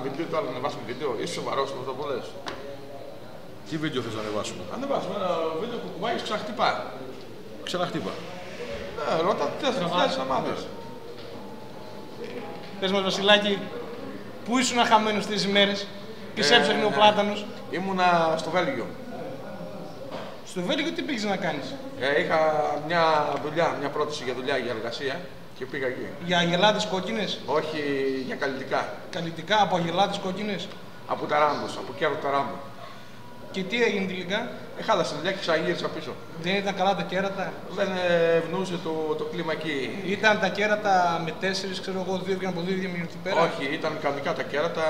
βίντεο, τώρα να ανεβάσουμε βίντεο. Είσαι σοβαρός με αυτό που λες? Τι βίντεο θες να ανεβάσουμε? Ανεβάσουμε ένα βίντεο που κουβάγεις ξαναχτυπά. Ξαναχτύπα. Ναι, ρώτα τι θες να μάθεις. Πες μας, Βασιλάκη, πού ήσουν χαμένος τις ημέρες και σε έψαχνε ο Πλάτανος? Ήμουνα στο Βέλγιο. Στο Βέλγιο τι πήγες να κάνεις? Είχα μια πρόταση για δουλειά, για εργασία και πήγα εκεί. Για αγελάδες κόκκινες? Όχι, για καλλιτικά. Καλλιτικά από αγελάδες κόκκινες? Από Ταράντος, από κέρο Ταράντο. Και τι έγινε τελικά? Χάλασε δουλειά και ξαναγύρισα πίσω. Δεν ήταν καλά τα κέρατα? Δεν ευνοούσε το κλίμα εκεί. Ήταν τα κέρατα με 4, ξέρω εγώ, 2 και από 2 διαμηνωθεί πέρα? Όχι, ήταν κανονικά τα κέρατα,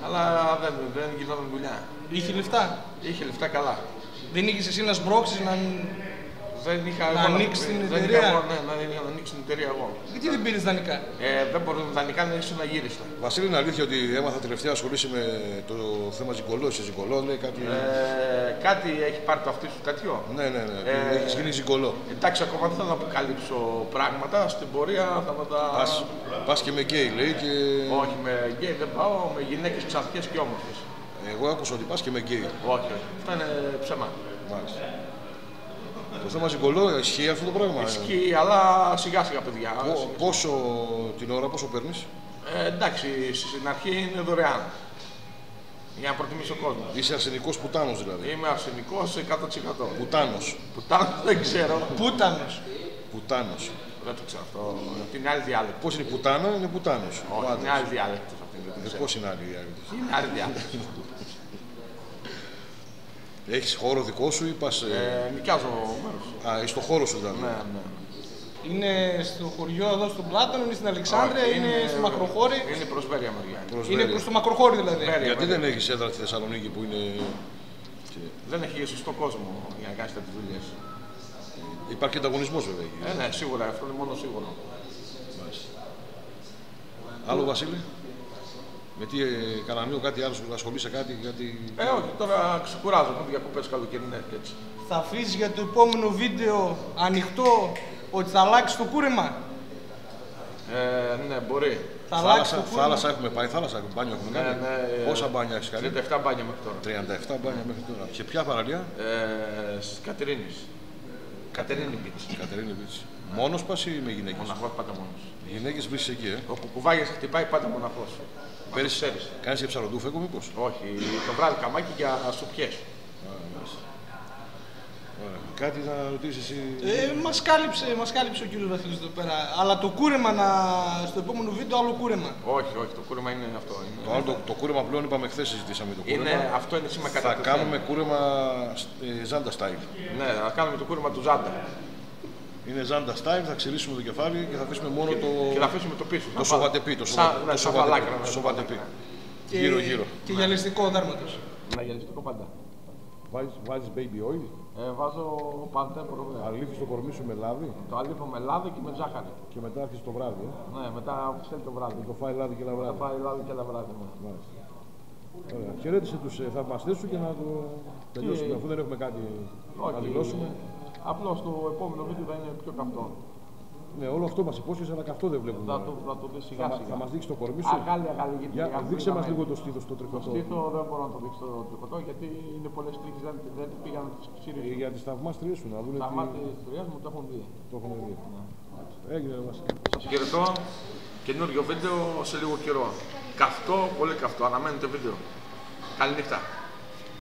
αλλά δεν γινόταν δουλειά. Είχε λεφτά? Είχε λεφτά καλά. Δεν είχες εσύ να σμπρώξεις, να ανοίξεις την εταιρεία? Να ανοίξει την εταιρεία εγώ. Γιατί δεν πήρες δανεικά? Δεν μπορούν δανεικά να ήσουν αγύριστα. Βασίλη, είναι αλήθεια ότι έμαθα τελευταία ασχολήσει με το θέμα ζυγκολό. Είσαι ζυγκολό, λέει κάτι. Κάτι έχει πάρει το αυτί σου τέτοιο. Ναι. Έχεις γίνει ζυγκολό. Εντάξει, ακόμα δεν θέλω να αποκαλύψω πράγματα. Στην πορεία θα τα. Πας και με γκέι, λέει. Και... Όχι, με γκέι δεν πάω, με γυναίκες ξανθιές και όμορφες. Εγώ άκουσα ότι πας και με γκέι. Όχι, αυτά είναι ψέμα. Μάλιστα. Το θέμα ζυγκολό, ισχύει αυτό το πράγμα? Ισχύει, αλλά σιγά σιγά, παιδιά. Πόσο την ώρα, πόσο παίρνεις? Εντάξει, στην αρχή είναι δωρεάν. Για να προτιμήσει ο κόσμος. Είσαι αρσενικός πουτάνος δηλαδή? Είμαι αρσενικός 100%. Πουτάνος. Πουτάνος δεν ξέρω. Πουτάνος. Δεν το ξέρω αυτό. Είναι άλλη διάλεκτος. Πώς είναι πουτάνα, είναι πουτάνος. Όχι, είναι άλλη διάλεκτος αυτή. Πώς είναι άλλη διάλεκτος? Είναι άλλη διάλεκτος. Έχεις χώρο δικό σου ή πας... Νοικιάζω μέρος. Είσαι στο χώρο σου δηλαδή? Ναι. Είναι στο χωριό εδώ στον Πλάτανο, είναι στην Αλεξάνδρεια, είναι στο Μακροχώρι? Είναι προς Βέρεια μεριά. Είναι προς το Μακροχώρι δηλαδή. Γιατί δεν έχεις έδρα στη Θεσσαλονίκη που είναι... Δεν έχει σωστό κόσμο για να κάνεις τέτοιες δουλειές. Υπάρχει ανταγωνισμός βέβαια. Ναι, σίγουρα, αυτό είναι μόνο σίγουρο. Άλλο, Βασίλη? Με τι κανονίο, κάτι άλλο, ασχολείσαι κάτι? Όχι, τώρα ξεκουράζω, έχω διακοπές καλοκαιρινές και έτσι. Θα αφήσεις για το επόμενο βίντεο ανοιχτό ότι θα αλλάξει το κούρεμα? Ναι, μπορεί. Θάλασσα έχουμε πάει, μπάνιο έχουμε κάνει. Πόσα μπάνια έχεις κάνει? 37 μπάνια μέχρι τώρα. 37 μπάνια μέχρι τώρα. Και ποια παραλία? Κατερίνης. Κατερίνη Beach. Κατερίνη Beach. Μόνος πας ή με γυναίκες? Μοναχός, πάντα μόνος. Γυναίκες βρίσκεις εκεί, Όπου κουβάγες χτυπάει, πάντα μοναχός. Πέρυσι κάνεις και ψαροντούφεκο μήπως? Όχι, το βράδυ καμάκι για σουπιές. Κάτι να ρωτήσεις εσύ? Μας κάλυψε ο κύριος Βασίλης εδώ πέρα. Αλλά το κούρεμα στο επόμενο βίντεο άλλο κούρεμα. Όχι, το κούρεμα είναι αυτό. Το κούρεμα πλέον είπαμε χθες, συζητήσαμε το κούρεμα. Αυτό είναι σήμα κατατεθέν. Θα κάνουμε κούρεμα Ζάντα style. Ναι, θα κάνουμε το κούρεμα του Ζάντα. Είναι Ζάντα style, θα ξυλίσουμε το κεφάλι και θα αφήσουμε μόνο το... Και θα αφήσουμε το πίσω. Το σοβατεπί, το σοβατεπί. Γύρω-γύρω. Και γυαλιστικό δέρματος. Ναι, γυαλιστικό πάντα. Βάζεις baby oil? Βάζω πάντα προβέα. Αλήφεις το κορμί σου με λάδι? Το αλήφω με λάδι και με ζάχαρη. Και μετά άρχισε το βράδυ. Ναι, μετά θέλει το βράδυ. Το φάει λάδι και ένα βράδυ. Το φάει λάδι και ένα βράδυ. Ωραία. Χαιρέτησε τους θαυμαστές σου και να το τελειώσουμε, αφού δεν έχουμε κάτι να δηλώσουμε. Απλώς το επόμενο βίντεο θα είναι πιο καυτό. Ναι, όλο αυτό μας υπόσχεσαι, αλλά καυτό δεν βλέπουμε. Θα το δεις σιγά σιγά. Θα μας δείξει το κορμί σου. Αγάλη, δείξε μας λίγο το στήθος, το τριχωτό. Το στήθο δεν μπορώ να το δείξω το τριχωτό γιατί είναι πολλές τρίχες, δεν πήγαν να τις ξύρισουν. Για τις θαυμάστριές σου να δουν. Τα θαυμάστριές μου το έχουν δει. Το έχουν δει. Έγινε μας. Σας χαιρετώ. Καινούριο βίντεο σε λίγο καιρό. Καυτό, πολύ καυτό. Αναμένετε βίντεο. Καληνύχτα.